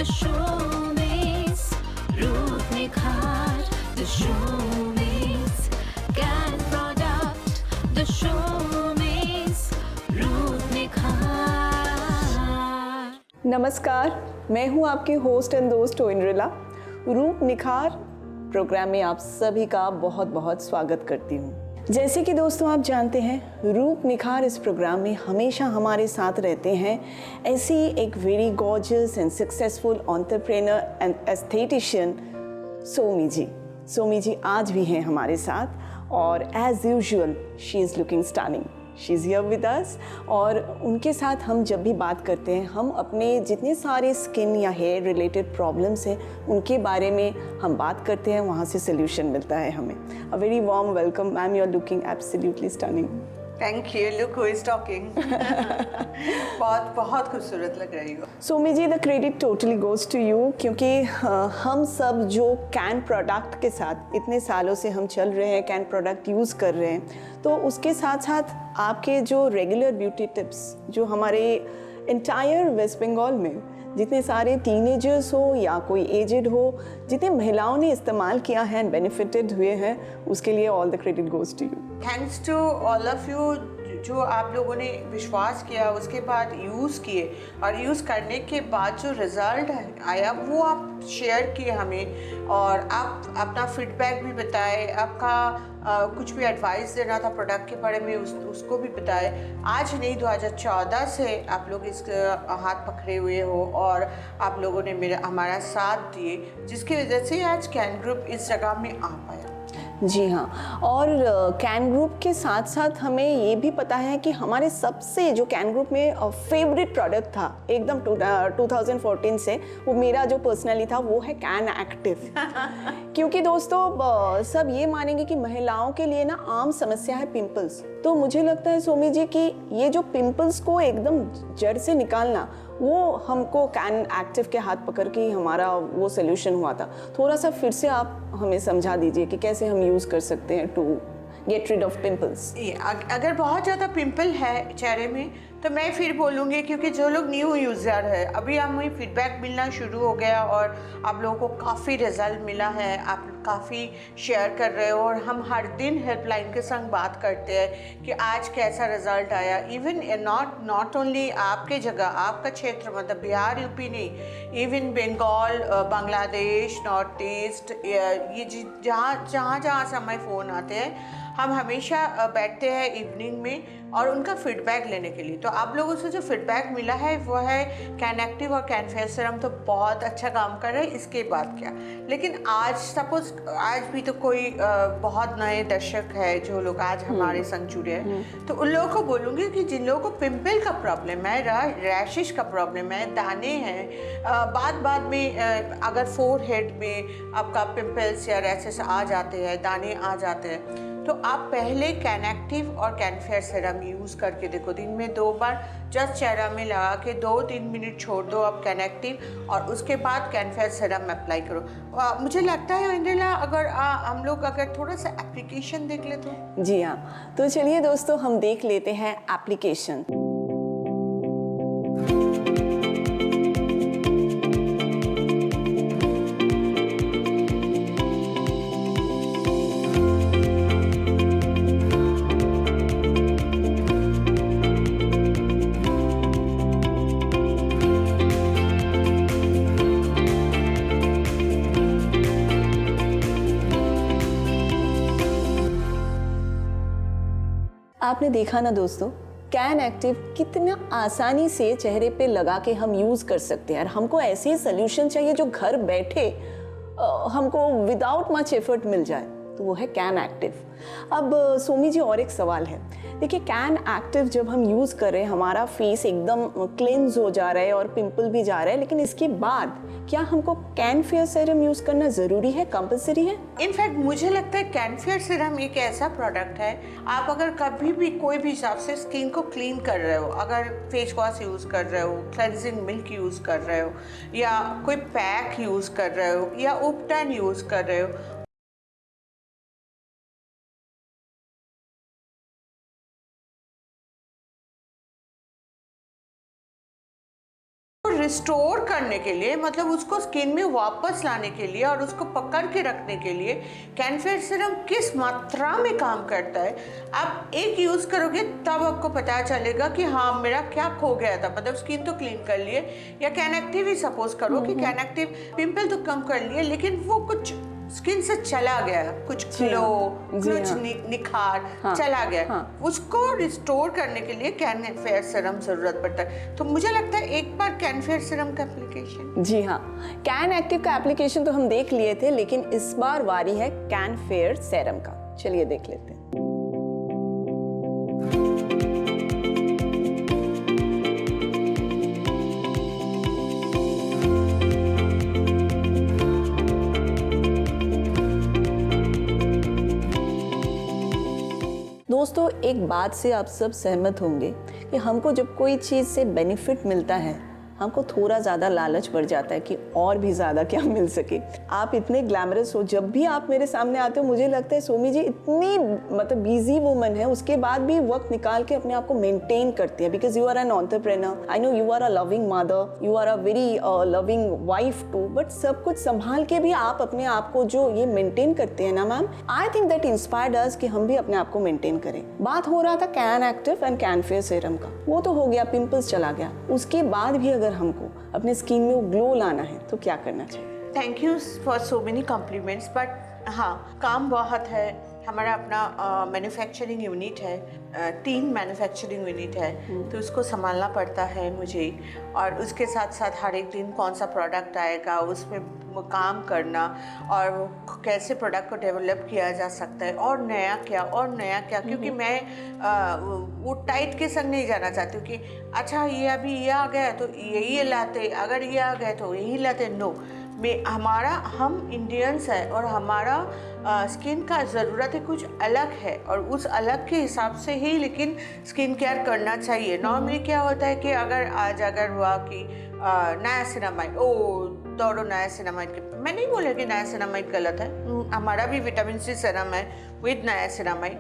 the showbiz, रूप निखार, the showbiz, can product, the showbiz, रूप निखार। नमस्कार, मैं हूं आपकी होस्ट एंड दोस्त इंद्रिला। रूप निखार प्रोग्राम में आप सभी का बहुत बहुत स्वागत करती हूं। जैसे कि दोस्तों आप जानते हैं, रूप निखार इस प्रोग्राम में हमेशा हमारे साथ रहते हैं ऐसी एक very gorgeous and successful entrepreneur and aesthetician Somi ji. Somi ji आज भी हैं हमारे साथ और as usual she is looking stunning. She is here with us और उनके साथ हम जब भी बात करते हैं, हम अपने जितने सारे स्किन या हेयर रिलेटेड प्रॉब्लम्स हैं उनके बारे में हम बात करते हैं, वहाँ से सोल्यूशन मिलता है हमें। A very warm welcome ma'am, you are looking absolutely stunning. Thank you. Look who is talking. बहुत बहुत खूबसूरत लग रही हो। Somi ji, the credit totally goes to you, क्योंकि हम सब जो कैन प्रोडक्ट के साथ इतने सालों से हम चल रहे हैं, कैन प्रोडक्ट यूज़ कर रहे हैं, तो उसके साथ साथ आपके जो रेगुलर ब्यूटी टिप्स जो हमारे इंटायर वेस्ट बंगाल में जितने सारे टीनेजर्स हो या कोई एजेड हो, जितने महिलाओं ने इस्तेमाल किया है एंड बेनिफिटेड हुए हैं, उसके लिए all the credit goes to you. Thanks to all of you जो आप लोगों ने विश्वास किया, उसके बाद यूज़ किए और यूज़ करने के बाद जो रिज़ल्ट आया वो आप शेयर किए हमें, और आप अपना फीडबैक भी बताए, आपका कुछ भी एडवाइस देना था प्रोडक्ट के बारे में उसको भी बताए। आज नहीं, 2014 से आप लोग इस हाथ पकड़े हुए हो और आप लोगों ने हमारा साथ दिए, जिसकी वजह से आज कैन ग्रुप इस जगह में आ पाया। जी हाँ, और कैन ग्रुप के साथ साथ हमें ये भी पता है कि हमारे सबसे जो कैन ग्रुप में फेवरेट प्रोडक्ट था एकदम 2014 से, वो मेरा जो पर्सनली था वो है कैन एक्टिव। क्योंकि दोस्तों सब ये मानेंगे कि महिलाओं के लिए ना आम समस्या है पिंपल्स, तो मुझे लगता है सोमी जी कि ये जो पिंपल्स को एकदम जड़ से निकालना, वो हमको कैन एक्टिव के हाथ पकड़ के ही हमारा वो सोल्यूशन हुआ था। थोड़ा सा फिर से आप हमें समझा दीजिए कि कैसे हम यूज़ कर सकते हैं to get rid of pimples. अगर बहुत ज़्यादा पिंपल है चेहरे में तो मैं फिर बोलूँगी, क्योंकि जो लोग न्यू यूज़र है, अभी हमें फीडबैक मिलना शुरू हो गया और आप लोगों को काफ़ी रिजल्ट मिला है, आप काफ़ी शेयर कर रहे हो और हम हर दिन हेल्पलाइन के संग बात करते हैं कि आज कैसा रिज़ल्ट आया। इवन नॉट ओनली आपके जगह, आपका क्षेत्र, मतलब बिहार यूपी नहीं, even Bengal, Bangladesh, north east, ये जहाँ से हमारे फ़ोन आते हैं, हम हमेशा बैठते हैं इवनिंग में और उनका फीडबैक लेने के लिए। तो आप लोगों से जो फीडबैक मिला है वो है कैन एक्टिव और कैन फेयर सीरम तो बहुत अच्छा काम कर रहा है, इसके बाद क्या। लेकिन आज सपोज आज भी तो कोई बहुत नए दर्शक है जो लोग आज हमारे संग जुड़े हैं, तो उन लोगों को बोलूँगी कि जिन लोगों को पिंपल का प्रॉब्लम है, रैशेस का प्रॉब्लम है, दाने हैं, बाद में अगर फोरहेड में आपका पिंपल्स या रैशेस आ जाते हैं, दाने आ जाते हैं, तो आप पहले कैन एक्टिव और कैन फेयर सीरम यूज़ करके देखो। दिन में 2 बार जस्ट चेहरा में लगा के 2-3 मिनट छोड़ दो आप कैन एक्टिव, और उसके बाद कैन फेयर सीरम अप्लाई करो। मुझे लगता है इंद्रिला, अगर हम लोग अगर थोड़ा सा एप्लीकेशन देख ले तो। जी हाँ, तो चलिए दोस्तों हम देख लेते हैं एप्लीकेशन। आपने देखा ना दोस्तों, कैन एक्टिव कितना आसानी से चेहरे पे लगा के हम यूज़ कर सकते हैं, और हमको ऐसे ही सोल्यूशन चाहिए जो घर बैठे हमको विदाउट मच एफर्ट मिल जाए, तो वो है कैन एक्टिव। अब सोमी जी और एक सवाल है, देखिए कैन एक्टिव जब हम यूज़ कर रहे हैं, हमारा फेस एकदम क्लेंज हो जा रहा है और पिंपल भी जा रहा है, लेकिन इसके बाद क्या हमको कैन फेयर सीरम यूज़ करना ज़रूरी है, कंपलसरी है? इनफैक्ट मुझे लगता है कैन फेयर सीरम एक ऐसा प्रोडक्ट है, आप अगर कभी भी कोई भी हिसाब से स्किन को क्लीन कर रहे हो, अगर फेस वॉश यूज़ कर रहे हो, क्लेंजिंग मिल्क यूज़ कर रहे हो, या कोई पैक यूज़ कर रहे हो, या उपटन यूज़ कर रहे हो, रिस्टोर करने के लिए, मतलब उसको स्किन में वापस लाने के लिए और उसको पकड़ के रखने के लिए कैनफेयर सीरम किस मात्रा में काम करता है, आप एक यूज़ करोगे तब आपको पता चलेगा कि हाँ मेरा क्या खो गया था। मतलब स्किन तो क्लीन कर लिए, या कैन एक्टिव ही सपोज करो कि कैन एक्टिव पिंपल तो कम कर लिए, लेकिन वो कुछ स्किन से चला गया, कुछ ग्लो, कुछ निखार चला गया, उसको रिस्टोर करने के लिए कैनफेयर सीरम जरूरत पड़ता है। तो मुझे लगता है एक बार कैनफेयर सीरम का एप्लीकेशन, जी हाँ, कैन एक्टिव का एप्लीकेशन तो हम देख लिए थे, लेकिन इस बार वारी है कैनफेयर सीरम का। चलिए देख लेते हैं। दोस्तों, एक बात से आप सब सहमत होंगे कि हमको जब कोई चीज़ से बेनिफिट मिलता है, हमको थोड़ा ज़्यादा लालच बढ़ जाता है कि और भी ज़्यादा क्या मिल सके। आप इतने ग्लैमरस हो, जब भी आप मेरे सामने आते हो मुझे लगता है सोमी जी इतनी मतलब बिजी वुमन है, उसके बाद भी वक्त निकाल के अपने आप को मेंटेन करती है, because you are an entrepreneur. I know you are a loving mother, you are a very loving wife too, but सब कुछ संभाल के भी आप अपने आप को जो ये मेंटेन करते हैं ना ma'am, I think that inspired us कि हम भी अपने आप को मेंटेन करें। बात हो रहा था कैन एक्टिव एंड कैनफेयर सीरम का, वो तो हो गया, पिंपल्स चला गया। उसके बाद भी अगर हमको अपने स्किन में वो ग्लो लाना है तो क्या करना चाहिए? Thank you for so many compliments, but हाँ काम बहुत है। हमारा अपना मैन्युफैक्चरिंग यूनिट है, 3 मैन्युफैक्चरिंग यूनिट है, तो उसको संभालना पड़ता है मुझे। और उसके साथ साथ हर एक दिन कौन सा प्रोडक्ट आएगा उसमें काम करना, और कैसे प्रोडक्ट को डेवलप किया जा सकता है, और नया क्या, क्योंकि मैं वो टाइट के संग नहीं जाना चाहती हूँ कि अच्छा ये अभी ये आ गया तो यही लाते, अगर ये आ गए तो यही लाते। नो, हम इंडियंस है और हमारा स्किन का ज़रूरत है कुछ अलग है, और उस अलग के हिसाब से ही लेकिन स्किन केयर करना चाहिए। नॉर्मली क्या होता है कि अगर हुआ कि नायासिनामाइड, दौड़ो नायासिनामाइड के, मैं नहीं बोल रही कि नायासिनामाइड गलत है, हमारा भी विटामिन सी सीरम है विद नायासिनामाइड,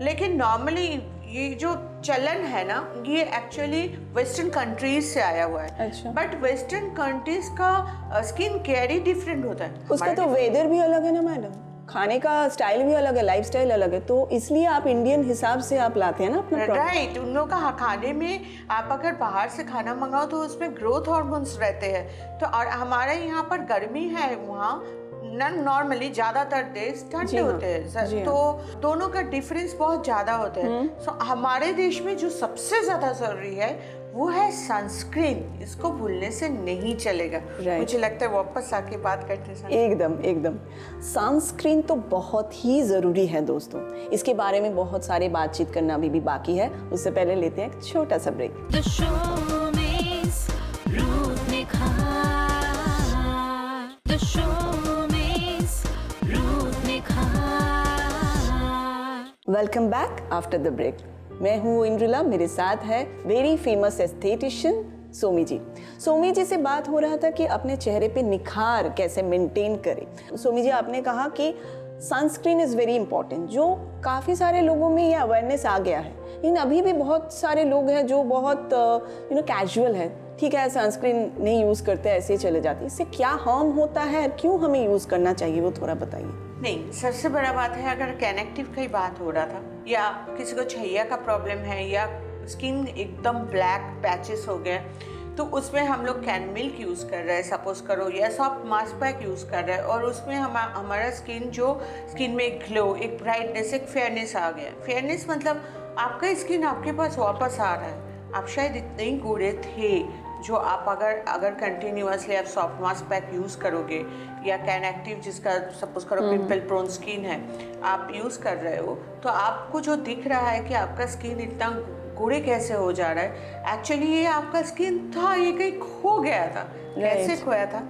लेकिन नॉर्मली ये जो चलन है ना, ये एक्चुअली वेस्टर्न कंट्रीज से आया हुआ है। अच्छा। बट वेस्टर्न कंट्रीज का स्किन केयर ही डिफरेंट होता है। उसका तो वेदर भी अलग है ना मैडम, खाने का स्टाइल भी अलग है, लाइफ स्टाइल अलग है, तो इसलिए आप इंडियन हिसाब से आप लाते हैं ना अपना प्रोडक्ट। राइट, उन लोगों का खाने में आप अगर बाहर से खाना मंगाओ तो उसमें ग्रोथ हार्मोन्स रहते हैं, तो और हमारे यहाँ पर गर्मी है, वहाँ नॉर्मली ज़्यादातर देश ठंडे होते हैं, तो दोनों का डिफरेंस बहुत ज़्यादा होता है। सो हमारे देश में जो सबसे ज़्यादा ज़रूरी है वो है सनस्क्रीन, इसको भूलने से नहीं चलेगा। मुझे लगता है वापस आके बात करते हैं। एकदम सनस्क्रीन तो बहुत ही ज़रूरी है दोस्तों, इसके बारे में बहुत सारे बातचीत करना अभी भी बाकी है। उससे पहले लेते हैं एक छोटा सा ब्रेक। The showbiz रूप निखार, The showbiz रूप निखार। Welcome back after the break. मैं हूँ इंद्रिला, मेरे साथ है very famous aesthetician Somi ji. Somi ji से बात हो रहा था कि अपने चेहरे पे निखार कैसे मेंटेन करें। सोमी जी, आपने कहा कि सनस्क्रीन इज़ वेरी इंपॉर्टेंट, जो काफ़ी सारे लोगों में ये अवेयरनेस आ गया है, लेकिन अभी भी बहुत सारे लोग हैं जो बहुत कैजुअल है, ठीक है सनस्क्रीन नहीं यूज़ करते, ऐसे ही चले जाते। इससे क्या हार्म होता है, क्यों हमें यूज़ करना चाहिए, वो थोड़ा बताइए। नहीं, सबसे बड़ा बात है, अगर कैनेक्टिव की बात हो रहा था, या किसी को छैया का प्रॉब्लम है, या स्किन एकदम ब्लैक पैचेस हो गए, तो उसमें हम लोग कैन मिल्क यूज़ कर रहे हैं सपोज करो, या सॉफ्ट मास्क पैक यूज़ कर रहे हैं, और उसमें हमारा स्किन में एक ग्लो, एक ब्राइटनेस, एक फेयरनेस आ गया। फेयरनेस मतलब आपका स्किन आपके पास वापस आ रहा है। आप शायद इतने ही गोरे थे जो आप अगर कंटिन्यूअसली आप सॉफ्ट मास्क पैक यूज़ करोगे, या कैन एक्टिव जिसका सपोज करो पिंपल प्रोन स्किन है, आप यूज़ कर रहे हो, तो आपको जो दिख रहा है कि आपका स्किन इतना गोरे कैसे हो जा रहा है, एक्चुअली ये आपका स्किन था, ये कहीं खो गया था। कैसे खोया था?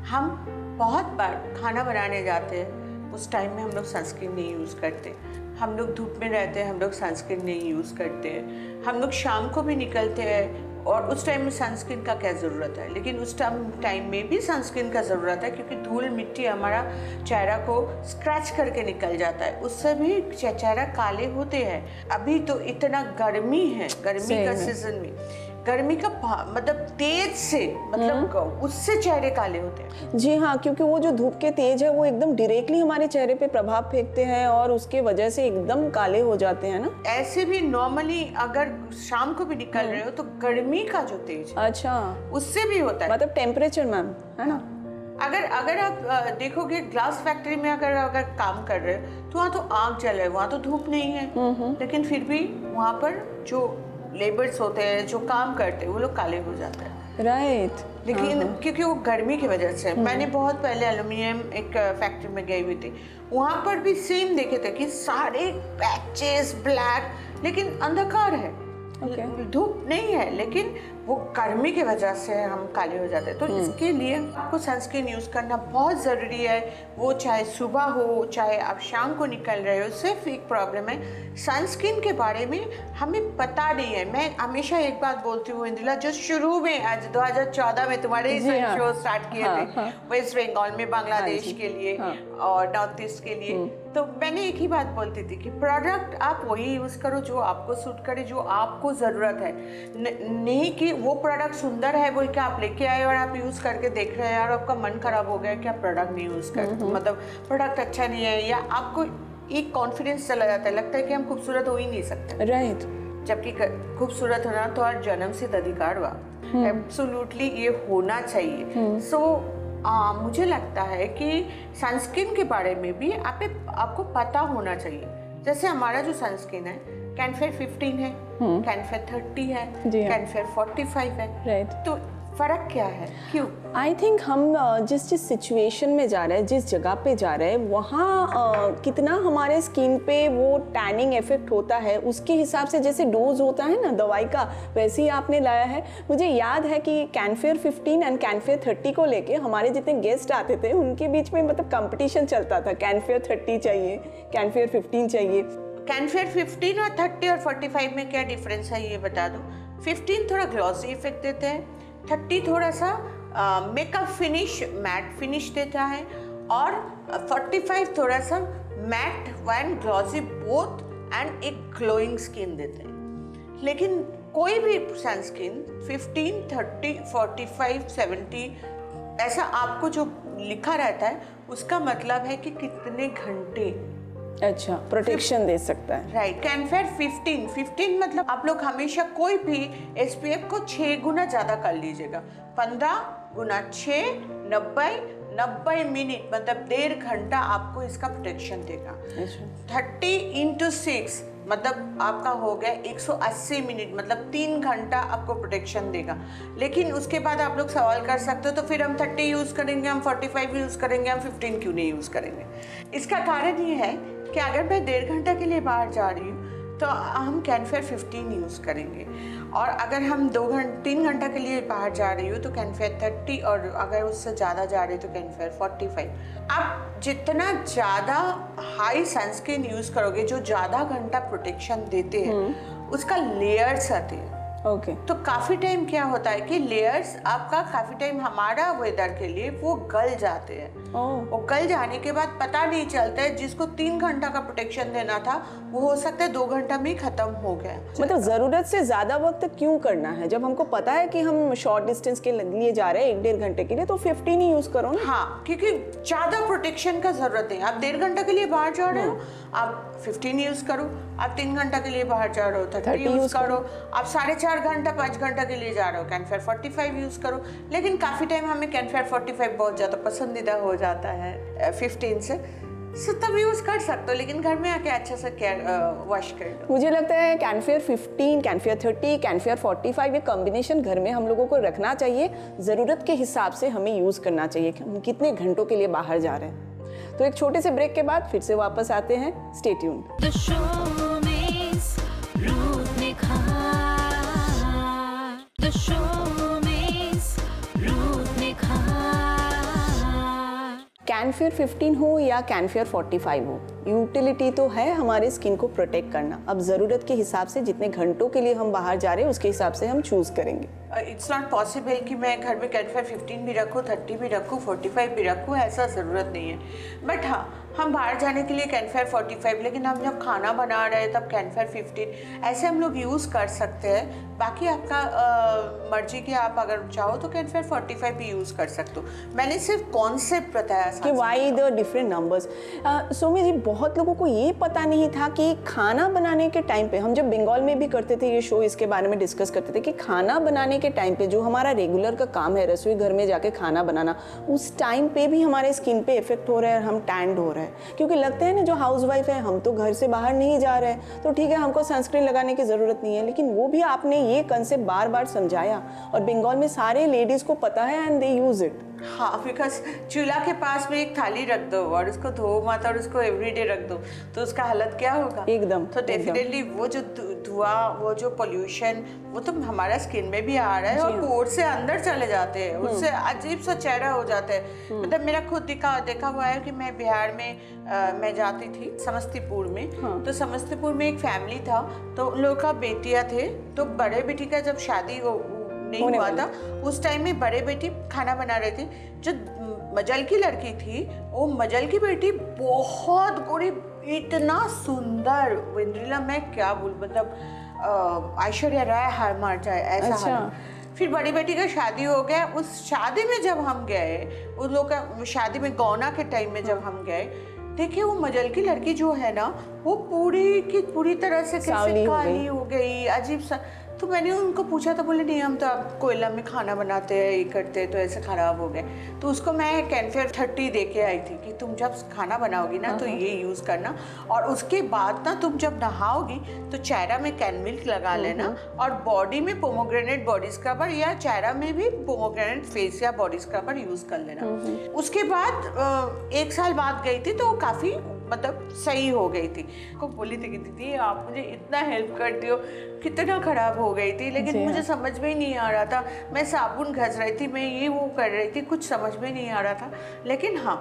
हम बहुत बार खाना बनाने जाते हैं, उस टाइम में हम लोग सनस्क्रीन नहीं यूज़ करते, हम लोग धूप में रहते हैं, हम लोग सनस्क्रीन नहीं यूज़ करते हैं, हम लोग शाम को भी निकलते हैं, और उस टाइम में सनस्क्रीन का क्या ज़रूरत है, लेकिन उस टाइम में भी सनस्क्रीन का ज़रूरत है, क्योंकि धूल मिट्टी हमारा चेहरा को स्क्रैच करके निकल जाता है, उससे भी चेहरा काले होते हैं। अभी तो इतना गर्मी है, गर्मी का सीजन में गर्मी का मतलब तेज से, मतलब उससे चेहरे काले होते हैं। जी हाँ, क्योंकि वो जो धूप के तेज है वो एकदम डायरेक्टली हमारे चेहरे पे प्रभाव फेंकते हैं और उसके वजह से एकदम काले हो जाते हैं ना। ऐसे भी नॉर्मली अगर शाम को भी निकल रहे हो तो गर्मी का जो तेज है अच्छा, उससे भी होता है। मतलब टेम्परेचर मैम, है ना। अगर आप देखोगे ग्लास फैक्ट्री में अगर काम कर रहे हो तो वहाँ तो आग जल रहा है, वहाँ तो धूप नहीं है, लेकिन फिर भी वहाँ पर जो लेबर्स होते हैं जो काम करते हैं वो लोग काले हो जाते हैं। राइट। लेकिन क्योंकि वो गर्मी की वजह से। मैंने बहुत पहले एल्यूमिनियम एक फैक्ट्री में गई हुई थी, वहाँ पर भी सेम देखे थे कि सारे पैचेस ब्लैक, लेकिन अंधकार है, धूप नहीं है, लेकिन वो गर्मी की वजह से हम काले हो जाते हैं। तो इसके लिए आपको सनस्क्रीन यूज़ करना बहुत ज़रूरी है। वो चाहे सुबह हो चाहे आप शाम को निकल रहे हो, सिर्फ एक प्रॉब्लम है सनस्क्रीन के बारे में हमें पता नहीं है। मैं हमेशा एक बात बोलती हूँ इंदिला, जो शुरू में आज 2014 में तुम्हारे शो स्टार्ट किए थे वेस्ट बंगाल में, बांग्लादेश के लिए और नॉर्थ ईस्ट के लिए, तो मैंने एक ही बात बोलती थी कि प्रोडक्ट आप वही यूज़ करो जो आपको सूट करे, जो आपको ज़रूरत है। नहीं कि वो प्रोडक्ट सुंदर है बोल के आप लेके आए और आप यूज़ करके देख रहे हैं और आपका मन खराब हो गया कि आप प्रोडक्ट नहीं यूज़ करते, मतलब प्रोडक्ट अच्छा नहीं है, या आपको एक कॉन्फिडेंस चला जाता है, लगता है कि हम खूबसूरत हो ही नहीं सकते। राइट। जबकि खूबसूरत होना तो हर जन्म से अधिकार हुआ, एब्सोल्युटली ये होना चाहिए। सो मुझे लगता है कि सनस्क्रीन के बारे में भी आपको पता होना चाहिए। जैसे हमारा जो सनस्क्रीन है कैनफेयर 15 है, कैनफेयर 30 है, कैनफेयर 45 है। राइट। तो फर्क क्या है, क्यों? आई थिंक हम जिस सिचुएशन में जा रहे हैं, जिस जगह पे जा रहे हैं, वहाँ कितना हमारे स्किन पे वो टैनिंग इफेक्ट होता है, उसके हिसाब से जैसे डोज होता है ना दवाई का, वैसे ही आपने लाया है। मुझे याद है कि कैनफेयर 15 एंड कैनफेयर 30 को लेके हमारे जितने गेस्ट आते थे उनके बीच में मतलब कंपटीशन चलता था, कैनफेयर 30 चाहिए, कैनफेयर 15 चाहिए। कैनफेयर 15 और 30 और 45 में क्या डिफरेंस है ये बता दो। 15 थोड़ा ग्लॉसी इफेक्ट देते हैं, 30 थोड़ा सा मेकअप फिनिश, मैट फिनिश देता है, और 45 थोड़ा सा matte and glossy both and एक ग्लोइंग स्किन देते हैं। लेकिन कोई भी सनस्क्रीन 15, 30, 45, 70 ऐसा आपको जो लिखा रहता है उसका मतलब है कि कितने घंटे अच्छा प्रोटेक्शन दे सकता है। राइट। कैनफेयर 15 मतलब आप लोग हमेशा कोई भी SPF को 6 गुना ज़्यादा कर लीजिएगा। 15 गुना 6 90 मिनट, मतलब 1.5 घंटा आपको इसका प्रोटेक्शन देगा। 30 into 6 मतलब आपका हो गया 180 मिनट, मतलब 3 घंटा आपको प्रोटेक्शन देगा। लेकिन उसके बाद आप लोग सवाल कर सकते हो तो फिर हम 30 यूज़ करेंगे, हम 45 यूज़ करेंगे, हम 15 क्यों नहीं यूज़ करेंगे? इसका कारण ये है कि अगर मैं 1.5 घंटा के लिए बाहर जा रही हूँ तो हम कैनफेयर 15 यूज़ करेंगे, और अगर हम 3 घंटा के लिए बाहर जा रही हूँ तो कैनफेयर 30, और अगर उससे ज़्यादा जा रही तो कैनफेयर 45। आप जितना ज़्यादा हाई सनस्क्रीन यूज़ करोगे, जो ज़्यादा घंटा प्रोटेक्शन देते हैं, उसका लेयर्स आते हैं। ओके। तो काफ़ी टाइम क्या होता है कि लेयर्स आपका काफ़ी टाइम हमारा वेदर के लिए वो गल जाते हैं। वो गल जाने के बाद पता नहीं चलता है, जिसको 3 घंटा का प्रोटेक्शन देना था वो हो सकता है 2 घंटा में ही खत्म हो गया। मतलब ज़रूरत से ज़्यादा वक्त क्यों करना है? जब हमको पता है कि हम शॉर्ट डिस्टेंस के लिए जा रहे हैं 1-1.5 घंटे के लिए, तो 15 ही यूज़ करो ना। हाँ, क्योंकि ज़्यादा प्रोटेक्शन का ज़रूरत है। आप 1.5 घंटा के लिए बाहर जा रहे हो, आप 15 यूज़ करो। आप 3 घंटा के लिए बाहर जा रहे हो 30 यूज़ करो। आप 4.5 घंटा 5 घंटा के लिए जा रहे हो कैनफेयर 45 यूज़ करो। लेकिन काफ़ी टाइम हमें कैनफेयर 45 बहुत ज़्यादा पसंदीदा हो जाता है 15 से, सो तब यूज़ कर सकते हो, लेकिन घर में आके अच्छा सा केयर वॉश कर लो। मुझे लगता है कैनफेयर 15, कैनफेयर 30, कैनफेयर 45 ये कॉम्बिनेशन घर में हम लोगों को रखना चाहिए। ज़रूरत के हिसाब से हमें यूज़ करना चाहिए कि हम कितने घंटों के लिए बाहर जा रहे हैं। तो एक छोटे से ब्रेक के बाद फिर से वापस आते हैं। Stay tuned. The showbiz रूप निखार, The showbiz रूप निखार। कैनफेयर 15 हो या कैनफेयर 45 हो, यूटिलिटी तो है हमारे स्किन को प्रोटेक्ट करना। अब ज़रूरत के हिसाब से जितने घंटों के लिए हम बाहर जा रहे हैं उसके हिसाब से हम चूज़ करेंगे। इट्स नॉट पॉसिबल कि मैं घर में कैनफेयर 15 भी रखूँ, 30 भी रखूँ, 45 भी रखूँ, ऐसा ज़रूरत नहीं है। बट हाँ, हम बाहर जाने के लिए कैनफेयर 45, लेकिन हम जब खाना बना रहे हैं तब कैनफेयर 15, ऐसे हम लोग यूज़ कर सकते हैं। बाकी आपका मर्जी कि आप अगर चाहो तो कैनफेयर 45 भी यूज़ कर सकते हो। मैंने सिर्फ कॉन्सेप्ट बताया कि why the different numbers. Somi ji, बहुत लोगों को ये पता नहीं था कि खाना बनाने के टाइम पे, हम जब बंगाल में भी करते थे ये शो, इसके बारे में डिस्कस करते थे कि खाना बनाने के टाइम पे जो हमारा रेगुलर का काम है, रसोई घर में जाके खाना बनाना, उस टाइम पे भी हमारे स्किन पे इफेक्ट हो रहा है और हम टैंड हो रहे हैं। क्योंकि लगता है ना, जो हाउसवाइफ है, हम तो घर से बाहर नहीं जा रहे हैं तो ठीक है, हमको सनस्क्रीन लगाने की ज़रूरत नहीं है, लेकिन वो भी आपने ये कंसेप्ट बार बार समझाया और बंगाल में सारे लेडीज़ को पता है एंड दे यूज़ इट। हाँ, बिकॉज चूल्हा के पास में एक थाली रख दो और उसको धो मत और उसको एवरीडे रख दो तो उसका हालत क्या होगा? एकदम। तो डेफिनेटली वो जो धुआं, वो जो पोल्यूशन, वो तो हमारा स्किन में भी आ रहा है और पोर से अंदर चले जाते हैं, उससे अजीब सा चेहरा हो जाता है। मतलब मेरा खुद देखा हुआ है कि मैं बिहार में मैं जाती थी समस्तीपुर में। तो समस्तीपुर में एक फैमिली था, तो उन लोगों का बेटियां थे, तो बड़े बेटी का जब शादी नहीं हुआ था उस टाइम में बड़े बेटी खाना बना रहे थे। जो मजल की लड़की थी, वो मजल की बेटी बहुत गोरी, इतना सुंदर, वेंद्रिला मैं क्या बोल, मतलब ऐश्वर्या राय हार मार जाए ऐसा। अच्छा। फिर बड़ी बेटी का शादी हो गया। उस शादी में जब हम गए, उन लोग का शादी में गौना के टाइम में जब हम गए, देखिए वो मजल की लड़की जो है ना, वो पूरी की पूरी तरह से कैसे काली हो गई, अजीब सा। तो मैंने उनको पूछा तो बोले नहीं, हम तो अब कोयला में खाना बनाते हैं, ये करते हैं, तो ऐसे ख़राब हो गए। तो उसको मैं कैनफेयर 30 दे के आई थी कि तुम जब खाना बनाओगी ना तो ये यूज़ करना, और उसके बाद ना तुम जब नहाओगी तो चेहरा में कैनमिल्क लगा लेना, और बॉडी में पोमोग्रेनेट बॉडी स्क्रबर, या चेहरा में भी पोमोग्रेनेट फेस या बॉडी स्क्रबर यूज़ कर लेना। उसके बाद 1 साल बाद गई थी तो वो काफ़ी मतलब सही हो गई थी। को बोली थी कि दीदी आप मुझे इतना हेल्प करती हो, कितना ख़राब हो गई थी, लेकिन मुझे समझ में ही नहीं आ रहा था। मैं साबुन घस रही थी, मैं ये वो कर रही थी, कुछ समझ में नहीं आ रहा था। लेकिन हाँ,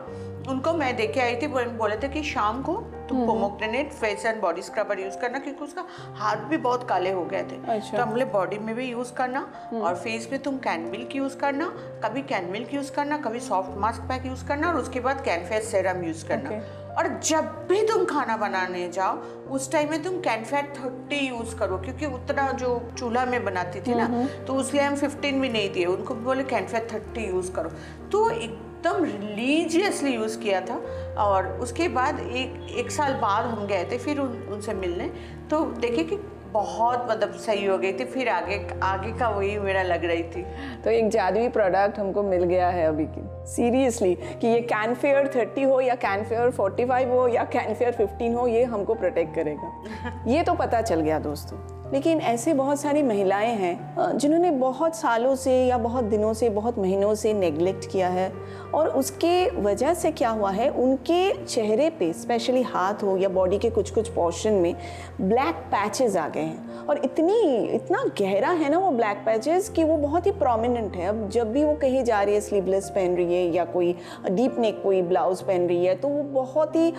उनको मैं देखे आई थी, बोले थे कि शाम को तुम pomegranate face and body scrubber use करना, क्योंकि उसका हाथ भी बहुत काले हो गए थे। अच्छा। तो हम बोले बॉडी में भी यूज़ करना और फेस में तुम कैनमिल्क यूज़ करना, कभी कैनमिल्क यूज़ करना, कभी सॉफ्ट मास्क पैक यूज़ करना, और उसके बाद कैनफेयर सेरम यूज़ करना। और जब भी तुम खाना बनाने जाओ उस टाइम में तुम कैनफेयर 30 यूज़ करो, क्योंकि उतना जो चूल्हा में बनाती थी ना, तो उसलिए हम 15 भी नहीं दिए, उनको बोले कैनफेयर 30 यूज़ करो। तो एकदम रिलीजियसली यूज़ किया था। और उसके बाद एक साल बाद हम गए थे फिर उनसे मिलने, तो देखे कि बहुत मतलब सही हो गई थी। फिर आगे का वही मेरा लग रही थी। तो एक जादुई प्रोडक्ट हमको मिल गया है अभी की, सीरियसली, कि ये कैनफेयर 30 हो या कैनफेयर 45 हो या कैनफेयर 15 हो, ये हमको प्रोटेक्ट करेगा। ये तो पता चल गया दोस्तों। लेकिन ऐसे बहुत सारी महिलाएं हैं जिन्होंने बहुत सालों से या बहुत दिनों से, बहुत महीनों से नेग्लेक्ट किया है, और उसके वजह से क्या हुआ है, उनके चेहरे पे स्पेशली हाथ हो या बॉडी के कुछ कुछ पोर्शन में ब्लैक पैचेस आ गए हैं, और इतना गहरा है ना वो ब्लैक पैचेस कि वो बहुत ही प्रोमिनेंट है। अब जब भी वो कहीं जा रही है, स्लीवलेस पहन रही है या कोई डीप नेक कोई ब्लाउज पहन रही है, तो वो बहुत ही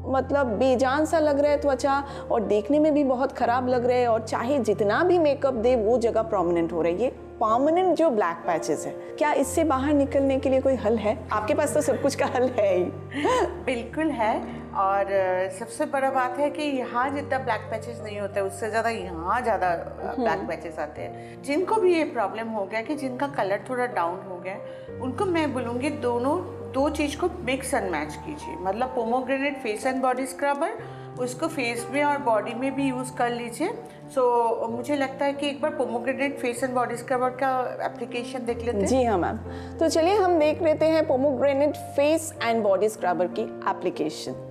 मतलब बेजान सा लग रहा है त्वचा, और देखने में भी बहुत ख़राब लग रहा है, और चाहे जितना भी मेकअप दे वो जगह प्रोमिनेंट हो रही है। ये परमानेंट जो ब्लैक पैचेस है, क्या इससे बाहर निकलने के लिए कोई हल है? आपके पास तो सब कुछ का हल है ही। बिल्कुल है। और सबसे बड़ा बात है कि यहाँ जितना ब्लैक पैचेस नहीं होता है, उससे ज़्यादा यहाँ ज़्यादा ब्लैक पैचेस आते हैं। जिनको भी ये प्रॉब्लम हो गया कि जिनका कलर थोड़ा डाउन हो गया, उनको मैं बोलूँगी दो चीज़ को मिक्स एंड मैच कीजिए। मतलब pomegranate face and body scrubber, उसको फेस में और बॉडी में भी यूज़ कर लीजिए। सो मुझे लगता है कि एक बार pomegranate face and body scrubber का एप्लीकेशन देख लेते हैं। जी हाँ मैम, तो चलिए हम देख लेते हैं pomegranate face and body scrubber की एप्लीकेशन।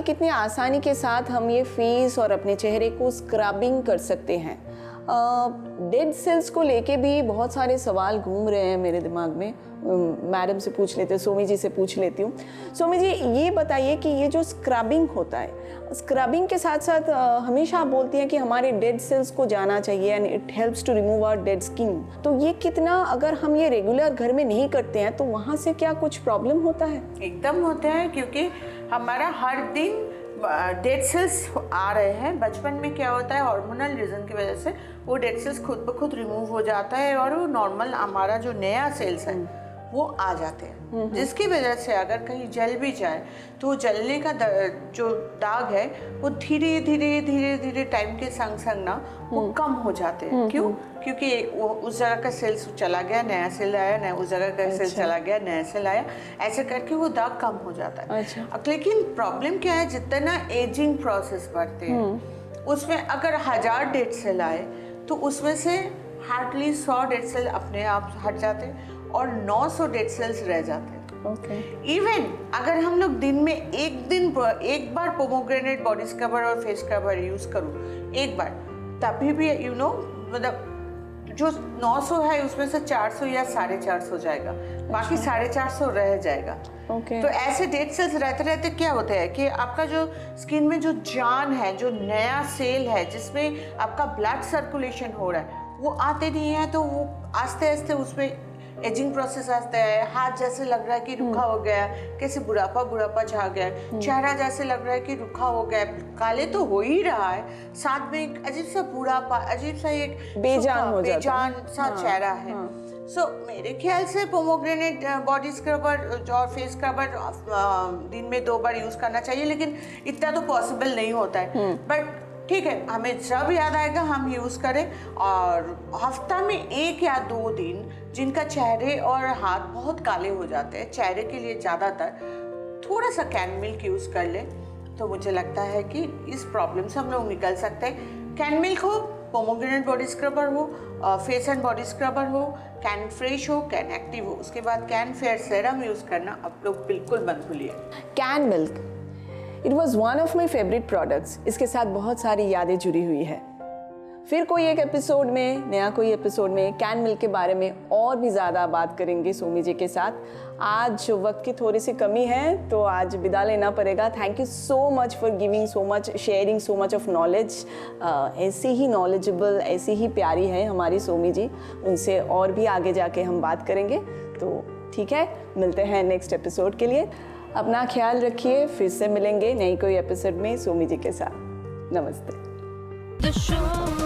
कितनी आसानी के साथ हम ये फेस और अपने चेहरे को स्क्रबिंग कर सकते हैं। डेड सेल्स को लेके भी बहुत सारे सवाल घूम रहे हैं मेरे दिमाग में। मैडम से पूछ लेते हैं, सोमी जी से पूछ लेती हूँ। सोमी जी, ये बताइए कि ये जो स्क्रबिंग होता है, स्क्रबिंग के साथ साथ हमेशा आप बोलती हैं कि हमारे डेड सेल्स को जाना चाहिए and it helps to remove our dead skin. तो ये कितना, अगर हम ये रेगुलर घर में नहीं करते हैं तो वहाँ से क्या कुछ प्रॉब्लम होता है? एकदम होता है, क्योंकि हमारा हर दिन डेड सेल्स आ रहे हैं। बचपन में क्या होता है, हार्मोनल रीज़न की वजह से वो डेड सेल्स खुद ब खुद रिमूव हो जाता है और वो नॉर्मल हमारा जो नया सेल्स है वो आ जाते हैं, जिसकी वजह से अगर कहीं जल भी जाए तो जलने का जो दाग है वो धीरे धीरे धीरे धीरे टाइम के संग संग ना वो कम हो जाते हैं। क्यों? क्योंकि वो उस जगह का सेल्स चला गया, नया सेल आया, नया उस जगह का सेल चला गया, नया सेल आया, ऐसे करके वो दाग कम हो जाता है। अब लेकिन प्रॉब्लम क्या है, जितना एजिंग प्रोसेस बढ़ते हैं उसमें अगर 1000 डेड सेल आए तो उसमें से हार्डली 100 डेड सेल अपने आप हट जाते हैं और 900 डेड सेल्स रह जाते हैं। इवन अगर हम लोग दिन में एक बार पोमोग्रेनेट बॉडी स्क्रबर और फेस स्क्रबर यूज करूँ एक बार, तभी भी मतलब जो 900 है उसमें से 400 या 450 जाएगा, बाकी 450 रह जाएगा। तो ऐसे डेड सेल्स रहते रहते क्या होता है कि आपका जो स्किन में जो जान है, जो नया सेल है जिसमें आपका ब्लड सर्कुलेशन हो रहा है, वो आते नहीं है। तो वो आस्ते आस्ते उसमें एजिंग प्रोसेस आता है। हाथ जैसे लग रहा है कि रुखा हो गया, कैसे बुढ़ापा छा गया, चेहरा जैसे लग रहा है कि रुखा हो गया, काले तो हो ही रहा है, साथ में एक अजीब सा बुढ़ापा, अजीब सा एक बेजान सा चेहरा है। सो मेरे ख्याल से पोमोग्रेनेट बॉडी स्क्रबर और फेस स्क्रबर दिन में 2 बार यूज करना चाहिए, लेकिन इतना तो पॉसिबल नहीं होता है। बट ठीक है, हमें जब याद आएगा हम यूज़ करें। और हफ्ता में 1 या 2 दिन जिनका चेहरे और हाथ बहुत काले हो जाते हैं, चेहरे के लिए ज़्यादातर थोड़ा सा कैन मिल्क यूज़ कर लें तो मुझे लगता है कि इस प्रॉब्लम से हम लोग निकल सकते हैं। कैन मिल्क हो, पोमोग्रेनेट बॉडी स्क्रबर हो, फेस एंड बॉडी स्क्रबर हो, कैन फ्रेश हो, कैन एक्टिव हो, उसके बाद कैन फेयर सेरम यूज़ करना आप लोग बिल्कुल मत भूलिए। Can milk, it was one of my favourite products. इसके साथ बहुत सारी यादें जुड़ी हुई है। फिर कोई एक एपिसोड में, नया कोई एपिसोड में कैन मिल्क के बारे में और भी ज़्यादा बात करेंगे सोमी जी के साथ। आज वक्त की थोड़ी सी कमी है तो आज विदा लेना पड़ेगा। Thank you so much for giving so much, sharing so much of knowledge. ऐसी ही नॉलेजेबल, ऐसी ही प्यारी है हमारी सोमी जी। उनसे और भी आगे जाके हम बात करेंगे। तो ठीक है, मिलते हैं नेक्स्ट एपिसोड के लिए। अपना ख्याल रखिए, फिर से मिलेंगे नई कोई एपिसोड में सोमी जी के साथ। नमस्ते। The show